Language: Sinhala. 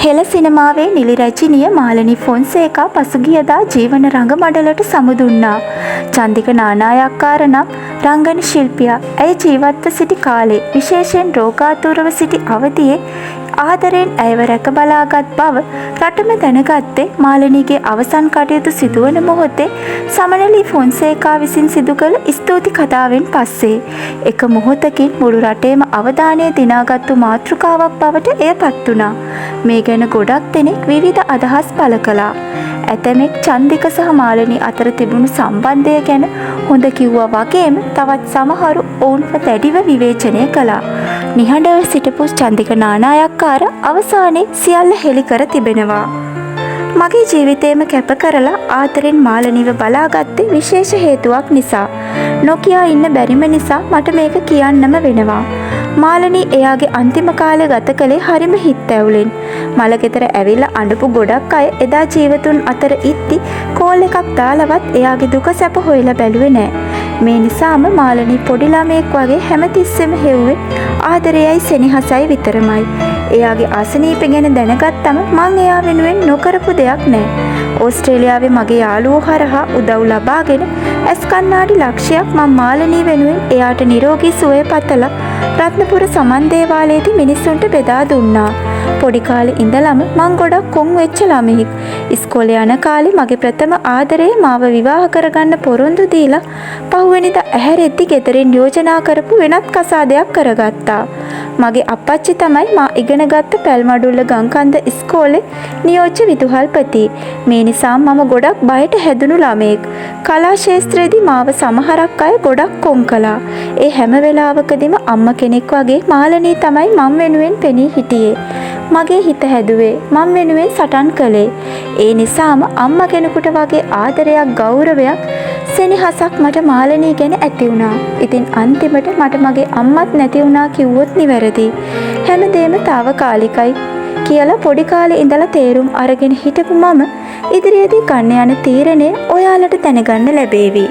හෙළ සිනමාවේ නිලි රැජිනිය මාලනී ෆොන්සේකා පසුගියදා ජීවන රංගමඩලට සමුදුන්නා. චන්දික නානායක්කාර නම් රංගන ශිල්පියා ඇය ජීවත්ව සිටි කාලේ විශේෂයෙන් රෝගාතුරව සිටි අවධියේ ආදරයෙන් ඇයව රැක බලාගත් බව රටම දැනගත්තේ මාලනීගේ අවසන් කටයුතු සිදුවන මොහොතේ සමනලී ෆොන්සේකා විසින් සිදු කළ ස්තුති කතාවෙන් පස්සේ. එක මොහොතකින් මුළු රටේම අවධානය දිනාගත්තු මාතෘකාවක් බවට එය පත් වුණා. මේ ගැන ගොඩක් දෙනෙක් විවිධ අදහස් පළ කළා. ඇතැමෙක් චන්දික සහ මාලනී අතර තිබුණු සම්බන්ධය ගැන හොඳ කිව්වා වගේම තවත් සමහරු ඔවුන්ව දැඩිව විවේචනය කළා. නිහඬව සිටපු චන්දික නානායක්කාර අවසානයේ සියල්ල හෙළි කර තිබෙනවා. මගේ ජීවිතේම කැප කරලා ආදරෙන් මාලනීව බලාගත්තේ විශේෂ හේතුවක් නිසා. නොකියා ඉන්න බැරිම නිසා මට මේක කියන්නම වෙනවා. මාලනී එයාගේ අන්තිම කාලය ගත කළේ හරිම හිත් ඇවුලෙන්. මලගෙදර ඇවිල්ලා අඬපු ගොඩක් අය එදා ජීවතුන් අතර ඉද්දි කෝල් එකක් දාලවත් එයාගේ දුක සැප හොයලා බැලුවේ නෑ. මේ නිසාම මාලනී පොඩි ළමයෙක් වගේ හැමතිස්සෙම හෙව්වේ ආදරයයි සෙනෙහසයි විතරමයි. එයාගේ අසනීප ගැන දැනගත්තම මං එයා වෙනුවෙන් නොකරපු දෙයක් නෑ. ඕස්ට්‍රේලියාවේ මගේ යාළුවෝ හරහා උදව් ලබාගෙන ඇස් කණ්ණාඩි ලක්ෂයක් මං මාලනී වෙනුවෙන් එයාට නිරෝගී සුවය පතලා රත්නපුර සමන් දේවාලයේදී මිනිස්සුන්ට බෙදා දුන්නා. පොඩි කාලේ ඉඳලම මං ගොඩක් කොන් වෙච්ච ළමයෙක්. ඉස්කෝලේ යන කාලේ මගේ ප්‍රථම ආදරේ මාව විවාහ කරගන්න පොරොන්දු දීලා පහුවෙනිදා ඇහැරෙද්දි ගෙදරින් යෝජනා කරපු වෙනත් කසාදයක් කරගත්තා. මගේ අප්පච්චි තමයි මා ඉගෙනගත්ත පැල්මඩුල්ල ගංකන්ද ඉස්කෝලේ නියෝජ්‍ය විදුහල්පති. මේ නිසා මම ගොඩක් බයට හැදුණු ළමයෙක්. කලා ශාස්ත්‍රයේදී මාව සමහරක් අය ගොඩක් කොන් කළා. ඒ හැම වෙලාවකදීම අම්මා කෙනෙක් වගේ මාලනී තමයි මම වෙනුවෙන් පෙනී හිටියේ. මගේ හිත හැදුවේ මම වෙනුවෙන් සටන් කළේ. ඒ නිසාම අම්මා කෙනෙකුට වගේ ආදරයක් ගෞරවයක් සෙනෙහසක් මට මාලනී ගැන ඇති වුණා. ඉතින් අන්තිමට මට මගේ අම්මත් නැති වුණා කිව්වොත් නිවැරදි. හැමදේම తాවකාලිකයි කියලා පොඩි කාලේ ඉඳලා තේරුම් අරගෙන හිටපු මම ඉදිරියේදී ගන්න යන තීරණය ඔයාලට දැනගන්න ලැබේවි.